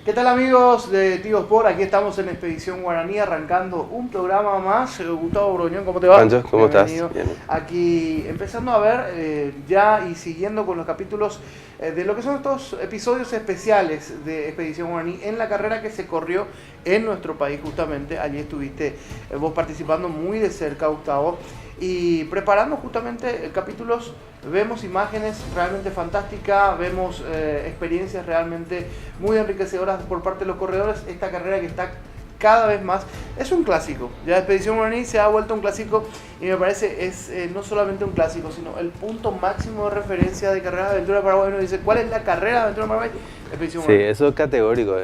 ¿Qué tal amigos de Tigo Sport? Aquí estamos en Expedición Guaraní arrancando un programa más. Gustavo Broñón, ¿cómo te va? Pancho, ¿cómo Bienvenido. estás? Bien. Aquí empezando a ver ya y siguiendo con los capítulos de lo que son estos episodios especiales de Expedición Guaraní en la carrera que se corrió en nuestro país justamente. Allí estuviste vos participando muy de cerca, Gustavo. Y preparando justamente capítulos, vemos imágenes realmente fantásticas, vemos experiencias realmente muy enriquecedoras por parte de los corredores. Esta carrera que está cada vez más, es un clásico. Ya Expedición Guaraní se ha vuelto un clásico y me parece es no solamente un clásico, sino el punto máximo de referencia de carreras de aventura de Paraguay. Uno dice, ¿cuál es la carrera de aventura de Paraguay? Expedición Guaraní. Sí, eso es categórico.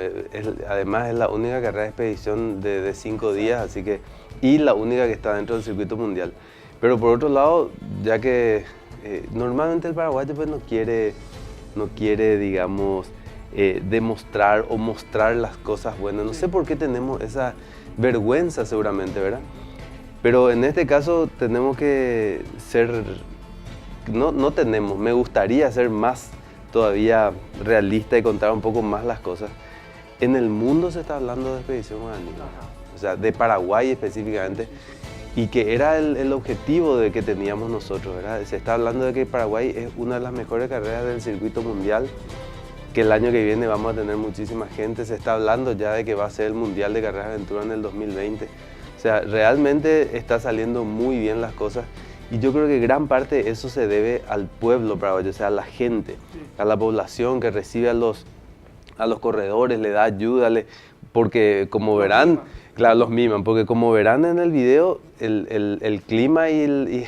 Además es la única carrera de expedición de 5 días, así que, y la única que está dentro del circuito mundial. Pero por otro lado, ya que normalmente el paraguayo pues no quiere, digamos, demostrar o mostrar las cosas buenas. No sé por qué tenemos esa vergüenza seguramente, ¿verdad? Pero en este caso tenemos que ser, me gustaría ser más todavía realista y contar un poco más las cosas. En el mundo se está hablando de Expedición Guaraní, o sea, de Paraguay específicamente. Y que era el objetivo de que teníamos nosotros, ¿verdad? Se está hablando de que Paraguay es una de las mejores carreras del circuito mundial, que el año que viene vamos a tener muchísima gente. Se está hablando ya de que va a ser el Mundial de Carreras de Aventura en el 2020. O sea, realmente está saliendo muy bien las cosas. Y yo creo que gran parte de eso se debe al pueblo paraguayo, o sea, a la gente, a la población que recibe a los corredores, le da ayuda, porque como verán... Claro, los miman, porque como verán en el video, el clima y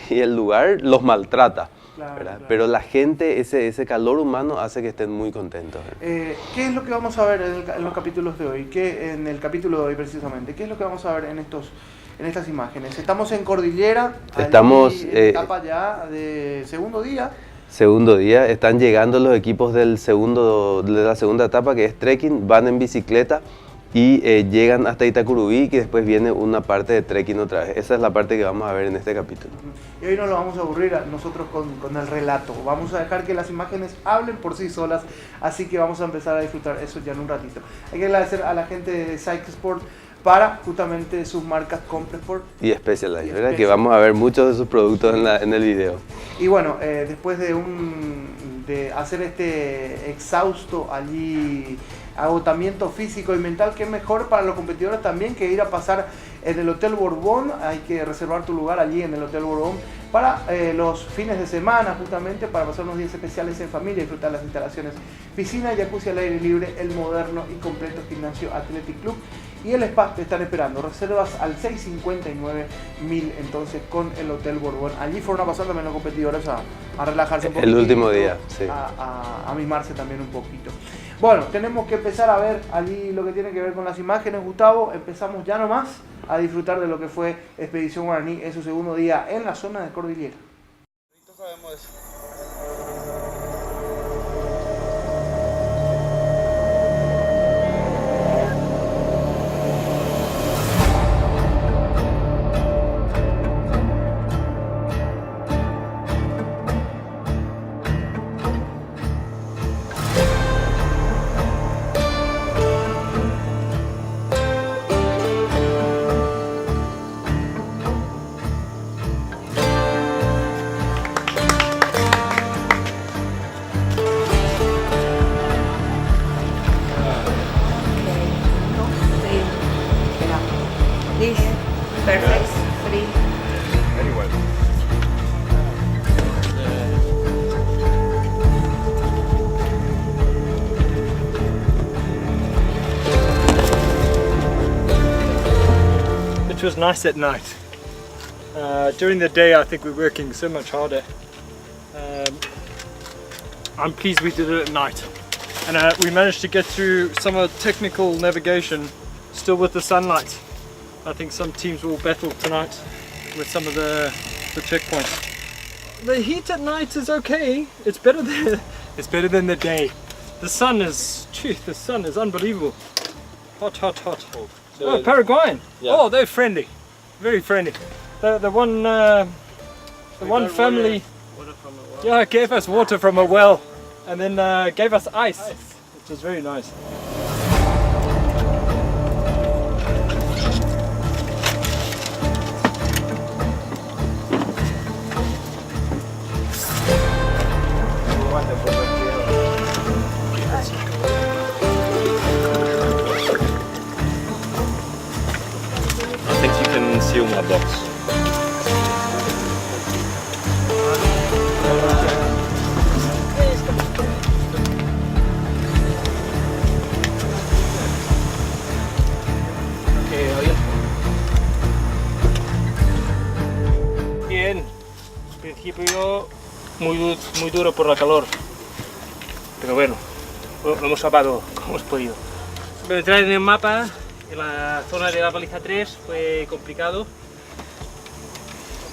el lugar los maltrata, claro. Pero la gente, ese calor humano hace que estén muy contentos. ¿Qué es lo que vamos a ver en los capítulos de hoy? En el capítulo de hoy precisamente, ¿qué es lo que vamos a ver en estas imágenes? Estamos en Cordillera, estamos en etapa ya de segundo día. Segundo día, están llegando los equipos de la segunda etapa, que es trekking, van en bicicleta. Y llegan hasta Itacurubí, que después viene una parte de trekking otra vez. Esa es la parte que vamos a ver en este capítulo. Y hoy no lo vamos a aburrir nosotros con el relato. Vamos a dejar que las imágenes hablen por sí solas, así que vamos a empezar a disfrutar eso ya en un ratito. Hay que agradecer a la gente de Cycle Sport para justamente sus marcas Compressport y Specialized, ¿verdad? Que vamos a ver muchos de sus productos en el video. Y bueno, después de hacer este exhausto allí, agotamiento físico y mental, que es mejor para los competidores también que ir a pasar en el Hotel Borbón. Hay que reservar tu lugar allí en el Hotel Borbón para los fines de semana, justamente para pasar unos días especiales en familia y disfrutar las instalaciones, piscina, jacuzzi al aire libre, el moderno y completo gimnasio Athletic Club y el spa te están esperando. Reservas al 659.000 entonces con el Hotel Borbón. Allí fueron a pasar también los competidores a relajarse un poquito. El último día, sí. A mimarse también un poquito. Bueno, tenemos que empezar a ver allí lo que tiene que ver con las imágenes, Gustavo. Empezamos ya nomás a disfrutar de lo que fue Expedición Guaraní en su segundo día en la zona de Cordillera. Perfect. Free. Very well. It was nice at night. During the day I think we're working so much harder. I'm pleased we did it at night. And we managed to get through some of the technical navigation still with the sunlight. I think some teams will battle tonight with some of the checkpoints. The heat at night is okay. It's better than the day. The sun is unbelievable. Hot, hot, hot. So Paraguayan. Yeah. Oh, they're friendly, very friendly. The one family, yeah, gave us water from a well, and then gave us ice, which was very nice. dots. Bien, al principio muy duro por la calor, pero bueno, lo hemos salvado como hemos podido. Pero entrar en el mapa, en la zona de la baliza 3, fue complicado,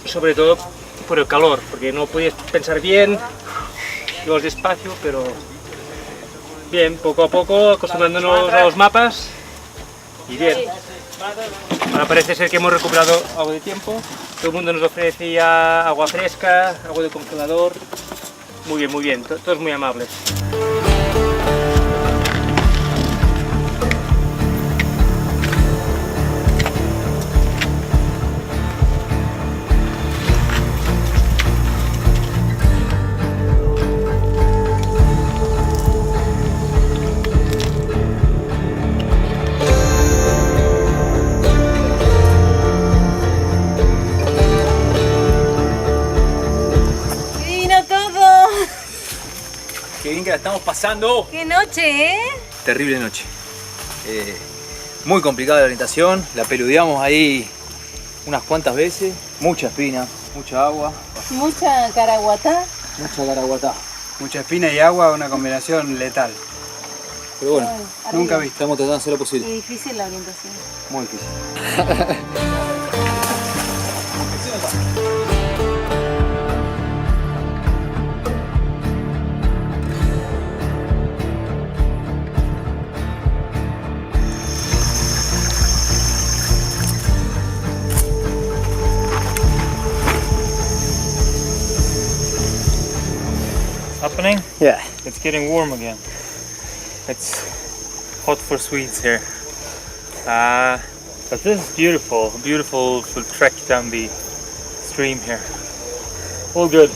sobre todo por el calor, porque no podías pensar bien, ibas despacio, pero bien, poco a poco, acostumbrándonos a los mapas, y bien. Ahora parece ser que hemos recuperado algo de tiempo, todo el mundo nos ofrecía agua fresca, agua de congelador, muy bien, todos muy amables. Qué bien que la estamos pasando. ¡Qué noche, eh! Terrible noche. Muy complicada la orientación, la peludeamos ahí unas cuantas veces. Mucha espina, mucha agua. Mucha caraguatá. Mucha caraguatá. Mucha espina y agua, una combinación letal. Pero bueno, Nunca vi. estamos tratando de hacer lo Qué posible. difícil la orientación. Muy difícil. Happening? Yeah. It's getting warm again. It's hot for Swedes here. But this is beautiful. Beautiful to trek down the stream here. All good.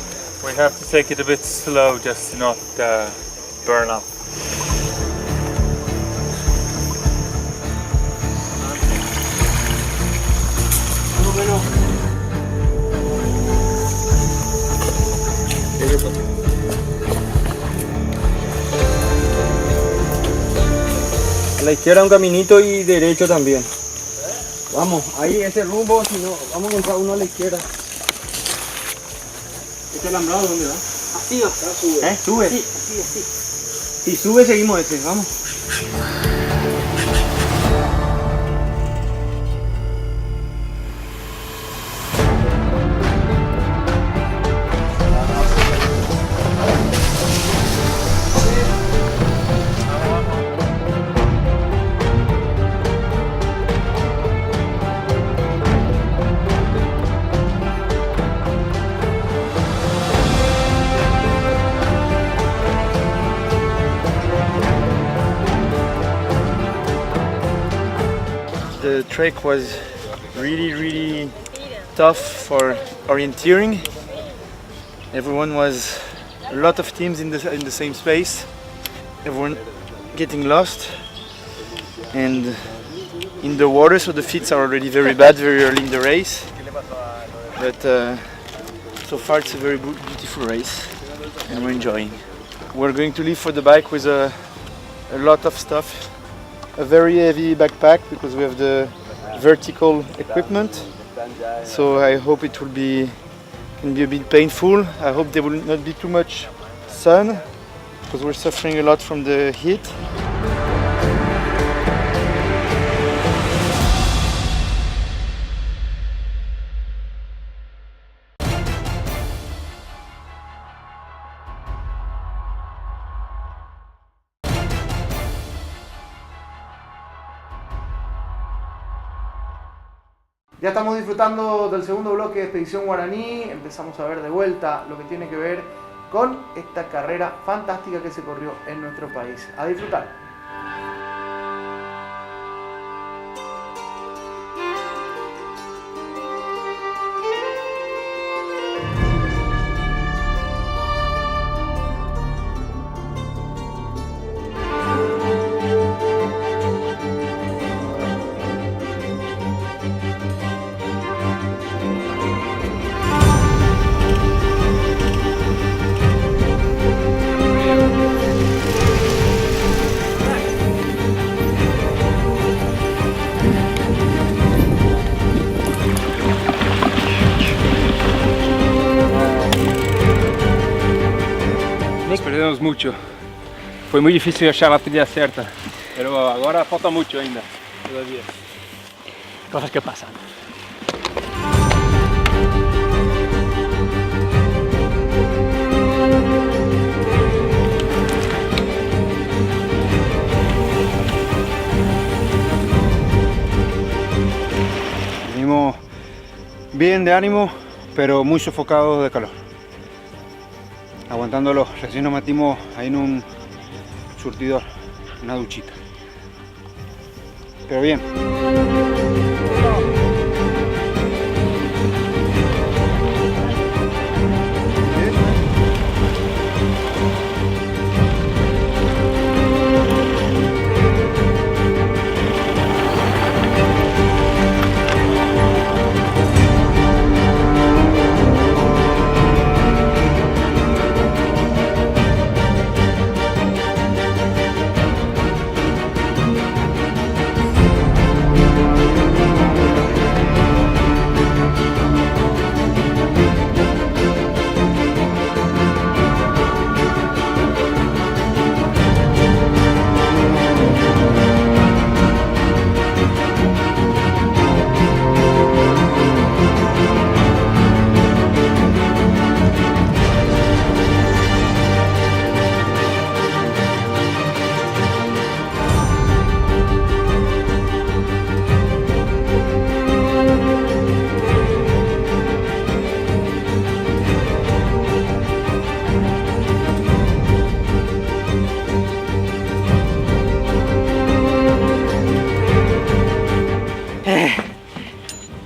We have to take it a bit slow just to not burn up. A la izquierda un caminito y derecho también. Vamos, ahí ese rumbo, si no, vamos a encontrar uno a la izquierda. ¿Este alambrado dónde va? Así va. Sube. ¿Sube? Sí, así. Si sube seguimos ese, vamos. The trek was really tough for orienteering. Everyone was a lot of teams in the same space. Everyone getting lost and in the water, so the feet are already very bad very early in the race. But so far it's a very beautiful race and we're enjoying. We're going to leave for the bike with a lot of stuff. A very heavy backpack because we have the vertical equipment, so I hope it can be a bit painful. I hope there will not be too much sun because we're suffering a lot from the heat. Ya estamos disfrutando del segundo bloque de Expedición Guaraní, empezamos a ver de vuelta lo que tiene que ver con esta carrera fantástica que se corrió en nuestro país. A disfrutar. Nos perdemos mucho. Foi muito difícil achar a trilha certa, mas agora falta muito ainda, todavía. Cosas que pasan. Venimos bien de ánimo, pero muy sofocados de calor. Aguantándolo, recién nos metimos ahí en un surtidor, una duchita. Pero bien.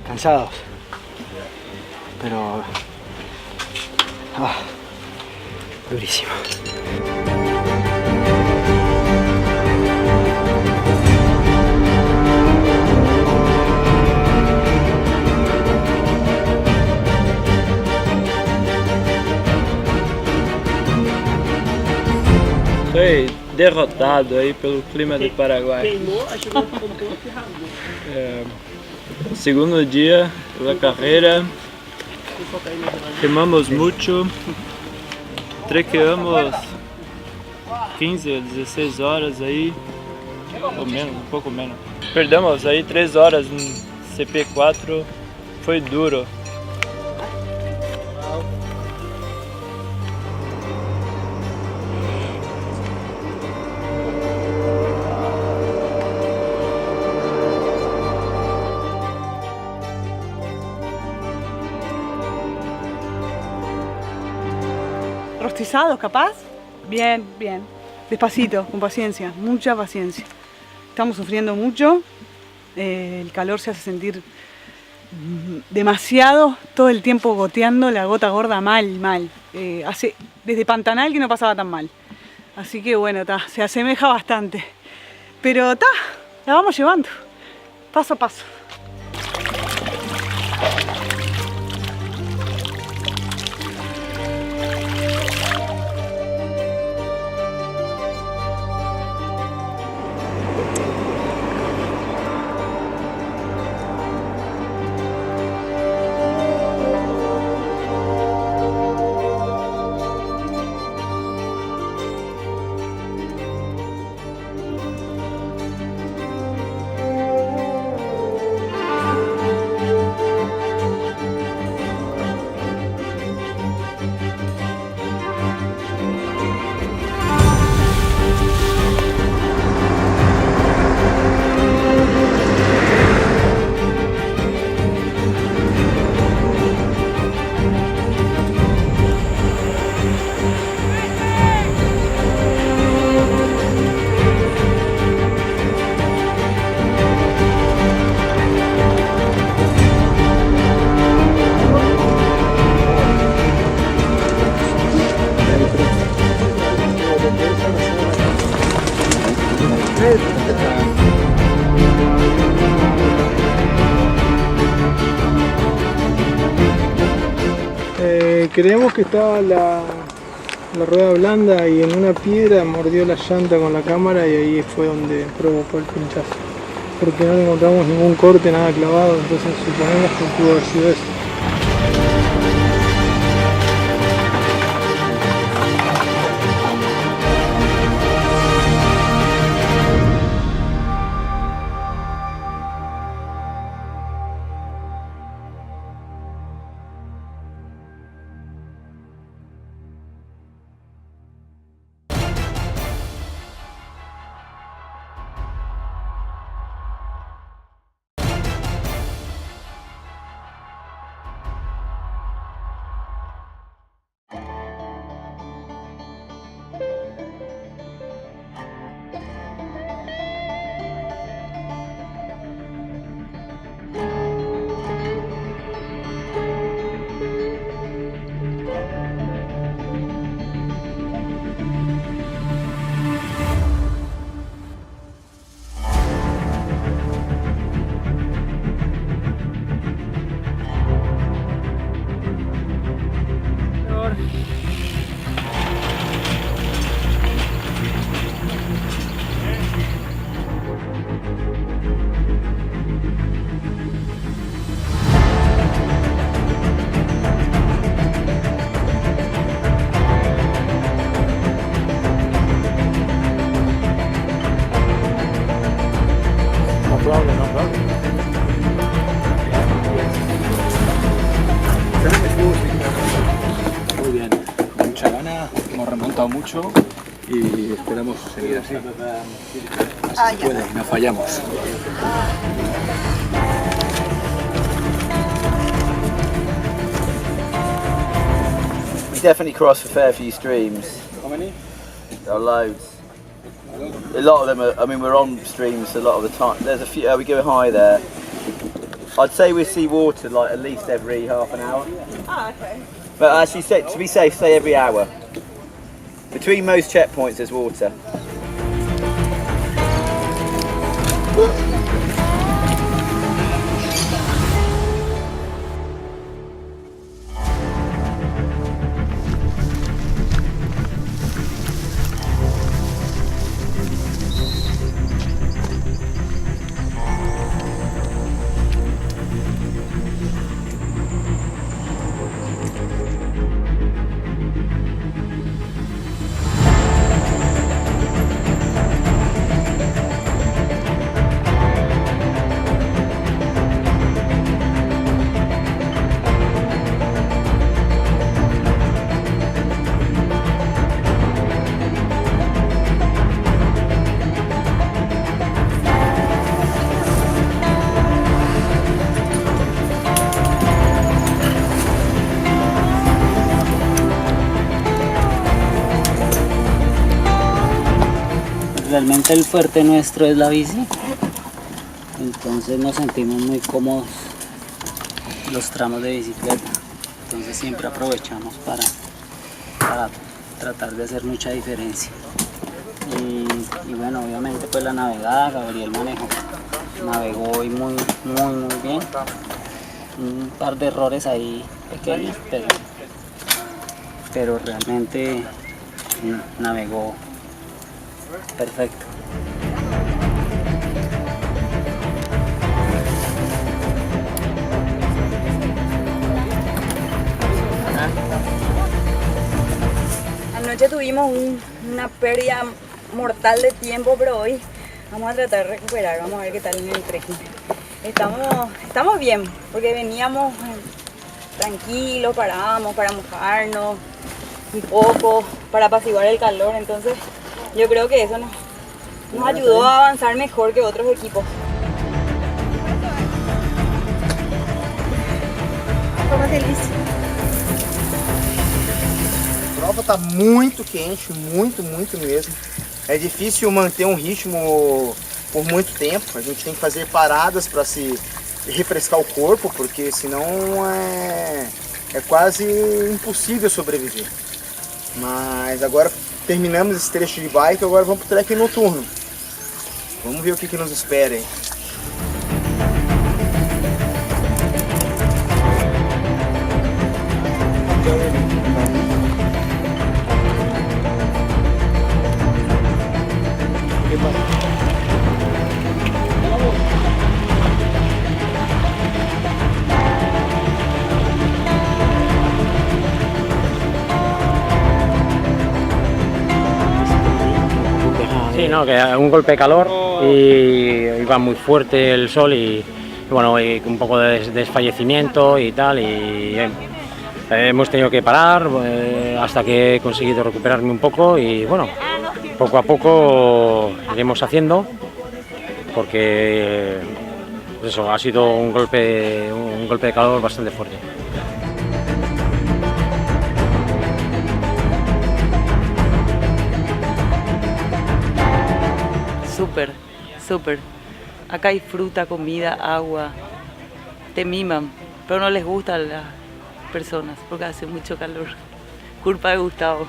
Cansados, pero durísimo. Foi derrotado aí pelo clima do Paraguai. Segundo dia da carreira, remamos muito, trequeamos 15 a 16 horas aí, ou menos, um pouco menos. Perdemos aí 3 horas no CP4, foi duro. ¿Rostizados, capaz? Bien, bien. Despacito, con paciencia, mucha paciencia. Estamos sufriendo mucho. El calor se hace sentir demasiado, todo el tiempo goteando, la gota gorda mal. Desde Pantanal que no pasaba tan mal. Así que bueno, se asemeja bastante. Pero la vamos llevando, paso a paso. Creemos que estaba la rueda blanda y en una piedra mordió la llanta con la cámara y ahí fue donde provocó el pinchazo. Porque no le encontramos ningún corte, nada clavado, entonces suponemos que pudo haber sido eso. Muy bien, mucha gana, hemos remontado mucho y esperamos seguir así. Así se puede, no fallamos. We definitely crossed a fair few streams. How many? There are loads. A lot of them are, I mean, we're on streams a lot of the time. There's a few, we go high there. I'd say we see water like at least every half an hour. Ah, okay. But actually, to be safe, say every hour. Between most checkpoints, there's water. Realmente el fuerte nuestro es la bici, entonces nos sentimos muy cómodos los tramos de bicicleta, entonces siempre aprovechamos para tratar de hacer mucha diferencia. Y bueno, obviamente pues la navegada, Gabriel navegó hoy muy bien, un par de errores ahí pequeños, pero realmente navegó perfecto. Anoche tuvimos una pérdida mortal de tiempo, pero hoy vamos a tratar de recuperar, vamos a ver qué tal en el trekking. Estamos bien, porque veníamos tranquilos, parábamos para mojarnos un poco, para apaciguar el calor, entonces yo creo que eso nos ayudó a avanzar mejor que otros equipos. Como delícia. A prova está muito quente, muito mesmo. É difícil manter um ritmo por muito tempo. A gente tem que fazer paradas para se refrescar o corpo, porque senão é quase impossível sobreviver. Mas agora terminamos esse trecho de bike, agora vamos pro trekking noturno. Vamos ver o que nos espera aí. Sí, no, que un golpe de calor y iba muy fuerte el sol y bueno, y un poco de desfallecimiento y tal, y hemos tenido que parar hasta que he conseguido recuperarme un poco y bueno, poco a poco iremos haciendo, porque pues eso, ha sido un golpe de calor bastante fuerte. Súper. Acá hay fruta, comida, agua. Te miman, pero no les gusta a las personas porque hace mucho calor. Culpa de Gustavo.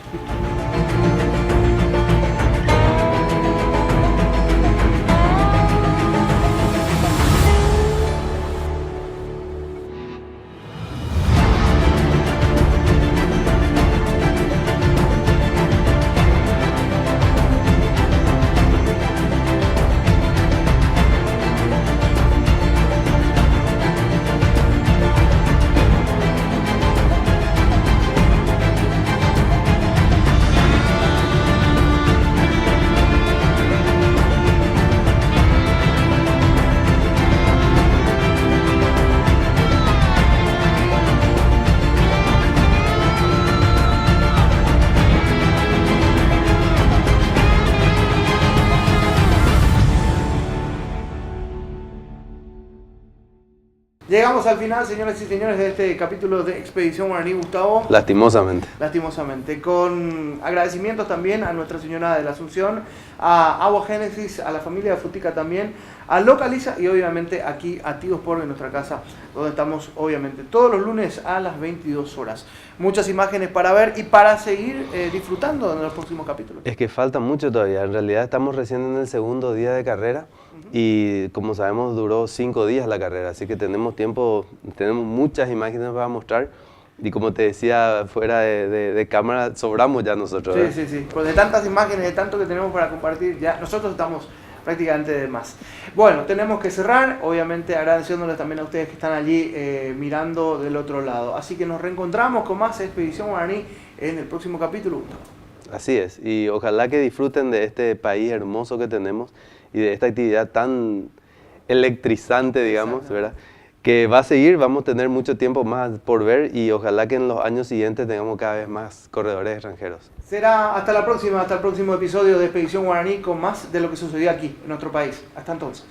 Llegamos al final, señoras y señores, de este capítulo de Expedición Guaraní, Gustavo. Lastimosamente. Con agradecimientos también a Nuestra Señora de la Asunción, a Agua Génesis, a la familia de Futica también, a Localiza y obviamente aquí a Tío Sport en nuestra casa, donde estamos obviamente todos los lunes a las 22 horas. Muchas imágenes para ver y para seguir disfrutando en los próximos capítulos. Es que falta mucho todavía. En realidad estamos recién en el segundo día de carrera y como sabemos duró 5 días la carrera, así que tenemos tiempo, tenemos muchas imágenes para mostrar y como te decía fuera de cámara, sobramos ya nosotros. Sí. Pues de tantas imágenes, de tanto que tenemos para compartir, ya nosotros estamos prácticamente de más. Bueno, tenemos que cerrar, obviamente agradeciéndoles también a ustedes que están allí mirando del otro lado. Así que nos reencontramos con más Expedición Guaraní en el próximo capítulo. Así es, y ojalá que disfruten de este país hermoso que tenemos y de esta actividad tan electrizante, digamos, ¿verdad? Que va a seguir, vamos a tener mucho tiempo más por ver y ojalá que en los años siguientes tengamos cada vez más corredores extranjeros. Será hasta la próxima, hasta el próximo episodio de Expedición Guaraní con más de lo que sucedió aquí en nuestro país. Hasta entonces.